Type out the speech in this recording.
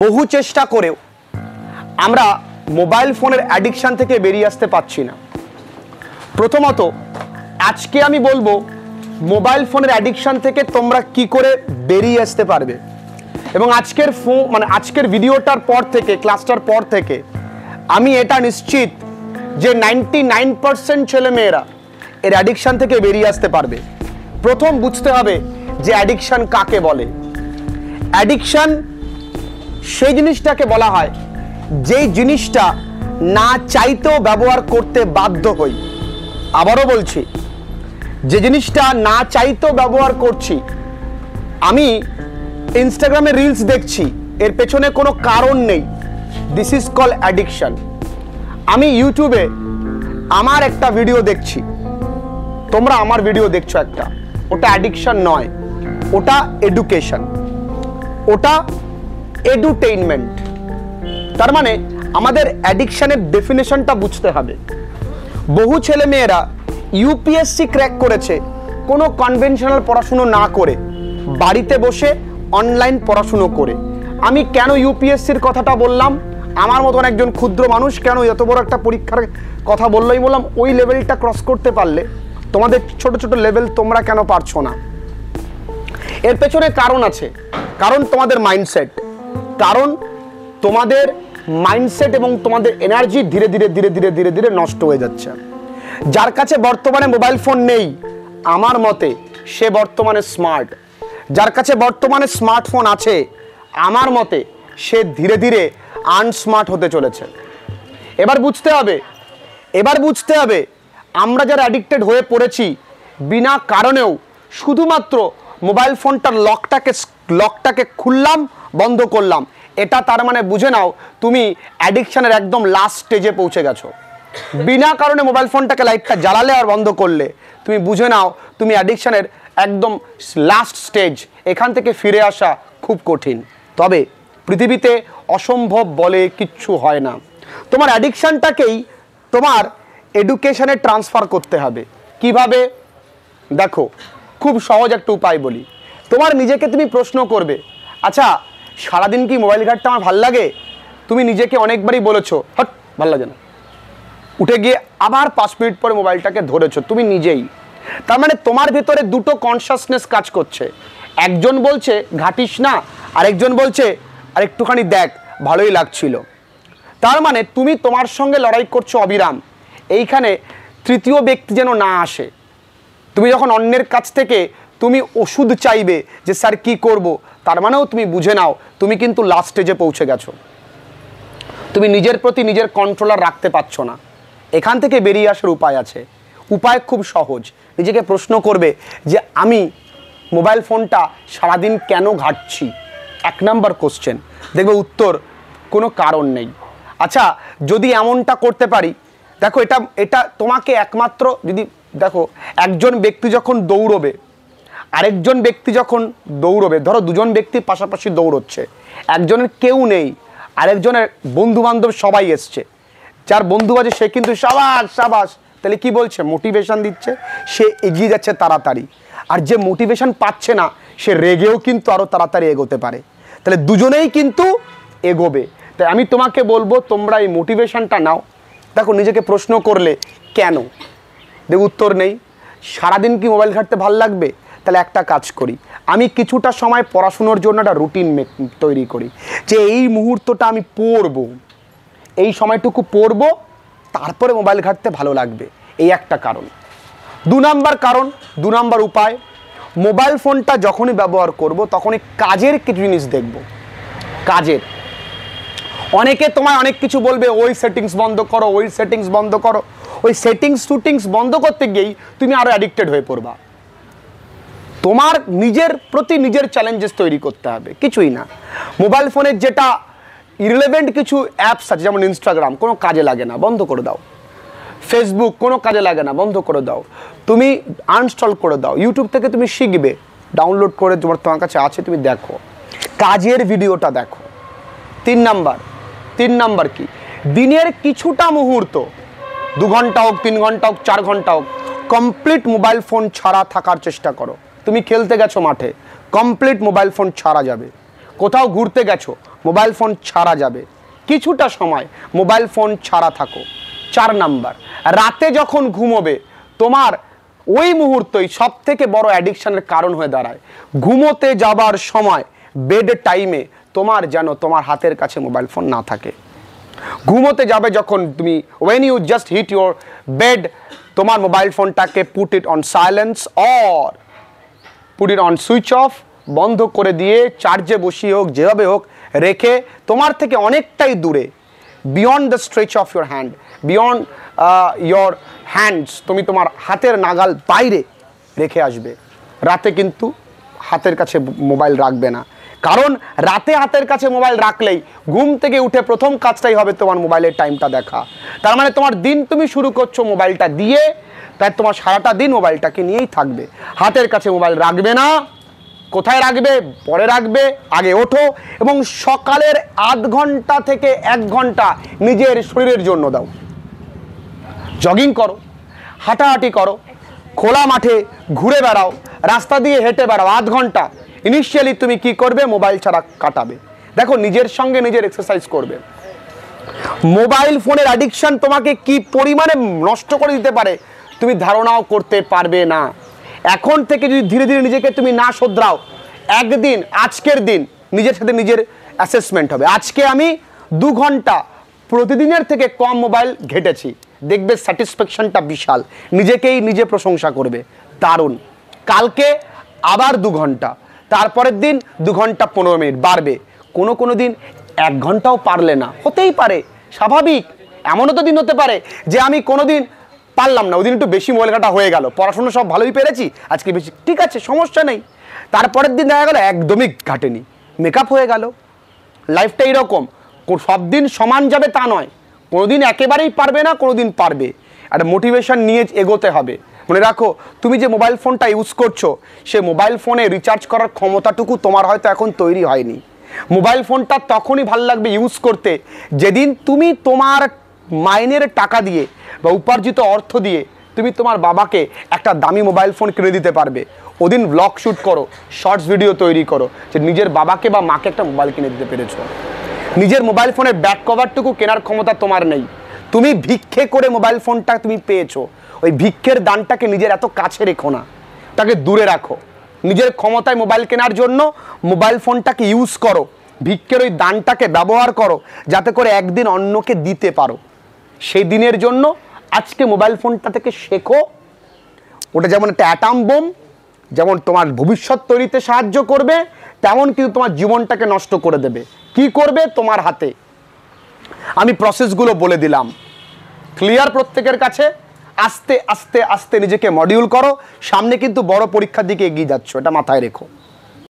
বহু চেষ্টা করেও আমরা মোবাইল ফোনের অ্যাডিকশন থেকে বেরিয়ে আসতে পারছি না। প্রথমত আজকে আমি বলবো মোবাইল ফোনের অ্যাডিকশন থেকে তোমরা কি করে বেরিয়ে আসতে পারবে, এবং আজকের ভিডিওটার পর থেকে, ক্লাসটার পর থেকে আমি এটা নিশ্চিত যে 99% ছেলেমেয়েরা এর অ্যাডিকশন থেকে বেরিয়ে আসতে পারবে। প্রথম বুঝতে হবে যে অ্যাডিকশন কাকে বলে। অ্যাডিকশন সেই জিনিসটাকে বলা হয় যেই জিনিসটা না চাইতেও ব্যবহার করতে বাধ্য হই। আবারও বলছি, যে জিনিসটা না চাইতেও ব্যবহার করছি। আমি ইনস্টাগ্রামে রিলস দেখছি, এর পেছনে কোনো কারণ নেই, দিস ইজ কল অ্যাডিকশন। আমি ইউটিউবে আমার একটা ভিডিও দেখছি, তোমরা আমার ভিডিও দেখছো একটা, ওটা অ্যাডিকশন নয়, ওটা এডুকেশন, ওটা এডুটেইনমেন্ট। তার মানে আমাদের অ্যাডিকশনের ডেফিনেশনটা বুঝতে হবে। বহু ছেলে মেয়েরা ইউপিএসসি ক্র্যাক করেছে কোনো কনভেনশনাল পড়াশুনো না করে, বাড়িতে বসে অনলাইন পড়াশুনো করে। আমি কেন ইউপিএসসির কথাটা বললাম, আমার মতন একজন ক্ষুদ্র মানুষ কেন এত বড় একটা পরীক্ষার কথা বললোই বললাম, ওই লেভেলটা ক্রস করতে পারলে তোমাদের ছোট ছোট লেভেল তোমরা কেন পারছো না? এর পেছনে কারণ আছে, কারণ তোমাদের মাইন্ডসেট, কারণ তোমাদের মাইন্ডসেট এবং তোমাদের এনার্জি ধীরে ধীরে ধীরে ধীরে ধীরে ধীরে নষ্ট হয়ে যাচ্ছে। যার কাছে বর্তমানে মোবাইল ফোন নেই, আমার মতে সে বর্তমানে স্মার্ট। যার কাছে বর্তমানে স্মার্টফোন আছে, আমার মতে সে ধীরে ধীরে আনস্মার্ট হতে চলেছে। এবার বুঝতে হবে আমরা যারা অ্যাডিক্টেড হয়ে পড়েছি বিনা কারণেও, শুধুমাত্র মোবাইল ফোনটার লকটাকে খুললাম, বন্ধ করলাম, এটা তার মানে বুঝে নাও তুমি অ্যাডিকশনের একদম লাস্ট স্টেজে পৌঁছে গেছো। বিনা কারণে মোবাইল ফোনটাকে লাইটটা জ্বালালে আর বন্ধ করলে তুমি বুঝে নাও তুমি অ্যাডিকশনের একদম লাস্ট স্টেজ। এখান থেকে ফিরে আসা খুব কঠিন। তবে পৃথিবীতে অসম্ভব বলে কিচ্ছু হয় না। তোমার অ্যাডিকশনটাকেই তোমার এডুকেশনে ট্রান্সফার করতে হবে। কিভাবে? দেখো, খুব সহজ একটা উপায় বলি। তোমার নিজেকে তুমি প্রশ্ন করবে, আচ্ছা সারাদিন কি মোবাইল ঘাঁটতে আমার ভাল লাগে? তুমি নিজেকে অনেকবারই বলেছো হট ভাল লাগে না, উঠে গিয়ে আবার 5 মিনিট পরে মোবাইলটাকে ধরেছো তুমি নিজেই। তার মানে তোমার ভেতরে দুটো কনসাসনেস কাজ করছে। একজন বলছে ঘাটিস না, আরেকজন বলছে আর একটুখানি দেখ ভালোই লাগছিল। তার মানে তুমি তোমার সঙ্গে লড়াই করছো অবিরাম। এইখানে তৃতীয় ব্যক্তি যেন না আসে। তুমি যখন অন্যের কাছ থেকে তুমি ওষুধ চাইবে যে স্যার কি করব, তার মানেও তুমি বুঝে নাও তুমি কিন্তু লাস্ট স্টেজে পৌঁছে গেছো। তুমি নিজের প্রতি নিজের কন্ট্রোলার রাখতে পারছো না। এখান থেকে বেরিয়ে আসার উপায় আছে। উপায় খুব সহজ। নিজেকে প্রশ্ন করবে যে আমি মোবাইল ফোনটা সারাদিন কেন ঘাঁটছি? 1 নাম্বার কোশ্চেন, দেখবে উত্তর কোনো কারণ নেই। আচ্ছা যদি এমনটা করতে পারি, দেখো এটা তোমাকে একমাত্র যদি দেখো, একজন ব্যক্তি যখন দৌড়বে, আরেকজন ব্যক্তি যখন দৌড়বে, ধরো দুজন ব্যক্তি পাশাপাশি দৌড়চ্ছে, একজনের কেউ নেই, আরেকজনের বন্ধু বান্ধব সবাই এসছে, যার বন্ধু আছে সে কিন্তু সাবাস সাবাস, তাহলে কি বলছে? মোটিভেশন দিচ্ছে, সে এগিয়ে যাচ্ছে তাড়াতাড়ি। আর যে মোটিভেশন পাচ্ছে না সে রেগেও কিন্তু আরও তাড়াতাড়ি এগোতে পারে। তাহলে দুজনেই কিন্তু এগোবে। তাই আমি তোমাকে বলবো তোমরা এই মোটিভেশনটা নাও। দেখো নিজেকে প্রশ্ন করলে কেন, দেখো উত্তর নেই। সারাদিন কি মোবাইল ঘাঁটতে ভাল লাগবে? তাহলে একটা কাজ করি, আমি কিছুটা সময় পড়াশুনোর জন্য একটা রুটিন তৈরি করি, যে এই মুহূর্তটা আমি পড়বো, এই সময়টুকু পড়বো, তারপরে মোবাইল ঘাঁটতে ভালো লাগবে। এই একটা কারণ। 2 নাম্বার উপায়, মোবাইল ফোনটা যখনই ব্যবহার করব তখনই কাজের কিছু জিনিস দেখব। কাজের অনেকে তোমায় অনেক কিছু বলবে, ওই সেটিংস বন্ধ করো, ওই সেটিংস বন্ধ করো। ওই সেটিংস বন্ধ করতে গিয়েই তুমি আরো অ্যাডিক্টেড হয়ে পড়বা। তোমার নিজের প্রতি নিজের চ্যালেঞ্জেস তৈরি করতে হবে, কিছুই না। মোবাইল ফোনের যেটা ইররিলেভেন্ট কিছু অ্যাপস আছে, যেমন ইনস্টাগ্রাম কোনো কাজে লাগে না, বন্ধ করে দাও। ফেসবুক কোনো কাজে লাগে না, বন্ধ করে দাও। তুমি আনইনস্টল করে দাও। ইউটিউব থেকে তুমি শিখবে, ডাউনলোড করে তোমার কাছে আছে, তুমি দেখো, কাজের ভিডিওটা দেখো। 3 নাম্বার কি, দিনের কিছুটা মুহূর্ত, 2 ঘন্টা হোক, 3 ঘন্টা হোক, 4 ঘন্টা হোক, কমপ্লিট মোবাইল ফোন ছাড়া থাকার চেষ্টা করো। তুমি খেলতে গেছো মাঠে, কমপ্লিট মোবাইল ফোন ছাড়া যাবে। কোথাও ঘুরতে গেছো, মোবাইল ফোন ছাড়া যাবে, কিছুটা সময় মোবাইল ফোন ছাড়া থাকো। 4 নাম্বার, রাতে যখন ঘুমোবে তোমার ওই মুহূর্তই সব থেকে বড় অ্যাডিকশনের কারণ হয়ে দাঁড়ায়। ঘুমোতে যাবার সময় বেড টাইমে তোমার যেন তোমার হাতের কাছে মোবাইল ফোন না থাকে। ঘুমোতে যাবে যখন তুমি, when you just hit your bed, তোমার মোবাইল ফোনটাকে put it on silence or put it on switch off, বন্ধ করে দিয়ে চার্জে বসিয়ে হোক, যেভাবে হোক রেখে তোমার থেকে অনেকটাই দূরে, beyond the stretch of your hand, beyond your hands, তুমি তোমার হাতের নাগাল বাইরে রেখে আসবে। রাতে কিন্তু হাতের কাছে মোবাইল রাখবে না, কারণ রাতে হাতের কাছে মোবাইল রাখলেই ঘুম থেকে উঠে প্রথম কাজটাই হবে তোমার মোবাইলের টাইমটা দেখা। তার মানে তোমার দিন তুমি শুরু করছো মোবাইলটা দিয়ে, তাই তোমার সারাটা দিন মোবাইলটাকে নিয়েই থাকবে। হাতের কাছে মোবাইল রাখবে না। কোথায় রাখবে? পরে রাখবে। আগে ওঠো এবং সকালের আধ ঘন্টা থেকে 1 ঘন্টা নিজের শরীরের জন্য দাও। জগিং করো, হাঁটাহাঁটি করো, খোলা মাঠে ঘুরে বেড়াও, রাস্তা দিয়ে হেঁটে বেড়াও। আধ ঘন্টা ইনিশিয়ালি তুমি কি করবে? মোবাইল ছাড়া কাটাবে। দেখো, নিজের সঙ্গে নিজের এক্সারসাইজ করবে। মোবাইল ফোনের অ্যাডিকশন তোমাকে কি পরিমাণে নষ্ট করে দিতে পারে তুমি ধারণাও করতে পারবে না। এখন থেকে যদি ধীরে ধীরে নিজেকে তুমি না শোধরাও, একদিন, আজকের দিন নিজের সাথে নিজের অ্যাসেসমেন্ট হবে। আজকে আমি 2 ঘন্টা প্রতিদিনের থেকে কম মোবাইল ঘেটেছি, দেখবে স্যাটিসফ্যাকশনটা বিশাল, নিজেকেই নিজে প্রশংসা করবে, দারুণ। কালকে আবার 2 ঘন্টা, তারপরের দিন 2 ঘন্টা 15 মিনিট বাড়বে। কোনো দিন 1 ঘন্টাও পারলে না, হতেই পারে, স্বাভাবিক। এমনও তো দিন হতে পারে যে আমি কোনোদিন পারলাম না, ওই দিন একটু বেশি মোবাইল ঘাটা হয়ে গেল, পড়াশোনা সব ভালোই পেরেছি, আজকে বেশি, ঠিক আছে, সমস্যা নেই। তারপরের দিন দেখা গেল একদমই ঘাটেনি, মেকআপ হয়ে গেল। লাইফটা এরকম, সব দিন সমান যাবে তা নয়, কোনোদিন একেবারেই পারবে না, কোনোদিন পারবে। একটা মোটিভেশন নিয়ে এগোতে হবে। মনে রাখো, তুমি যে মোবাইল ফোনটা ইউজ করছো, সে মোবাইল ফোনে রিচার্জ করার ক্ষমতাটুকু তোমার হয়তো এখন তৈরি হয়নি। মোবাইল ফোনটা তখনই ভালো লাগবে ইউজ করতে যেদিন তুমি তোমার মাইনের টাকা দিয়ে বা উপার্জিত অর্থ দিয়ে তুমি তোমার বাবাকে একটা দামি মোবাইল ফোন কিনে দিতে পারবে। ওদিন ব্লগ শ্যুট করো, শর্টস ভিডিও তৈরি করো যে নিজের বাবাকে বা মাকে একটা মোবাইল কিনে দিতে পেরেছো। নিজের মোবাইল ফোনের ব্যাক কভারটুকু কেনার ক্ষমতা তোমার নেই, তুমি ভিক্ষে করে মোবাইল ফোনটা তুমি পেয়েছো। ওই ভিক্ষের দানটাকে নিজের এত কাছে রেখো না, তাকে দূরে রাখো। নিজের ক্ষমতায় মোবাইল কেনার জন্য মোবাইল ফোনটাকে ইউজ করো, ভিক্ষের ওই দানটাকে ব্যবহার করো যাতে করে একদিন অন্যকে দিতে পারো। সেই দিনের জন্য আজকে মোবাইল ফোনটা থেকে শেখো। ওটা যেমন একটা অ্যাটম বোম, যেমন তোমার ভবিষ্যৎ তৈরিতে সাহায্য করবে, তেমন কিন্তু তোমার জীবনটাকে নষ্ট করে দেবে। কি করবে? তোমার হাতে। আমি প্রসেসগুলো বলে দিলাম, ক্লিয়ার প্রত্যেকের কাছে? আস্তে আস্তে আস্তে নিজেকে মডিউল করো, সামনে কিন্তু বড় পরীক্ষার দিকে এগিয়ে যাচ্ছ, এটা মাথায় রেখো।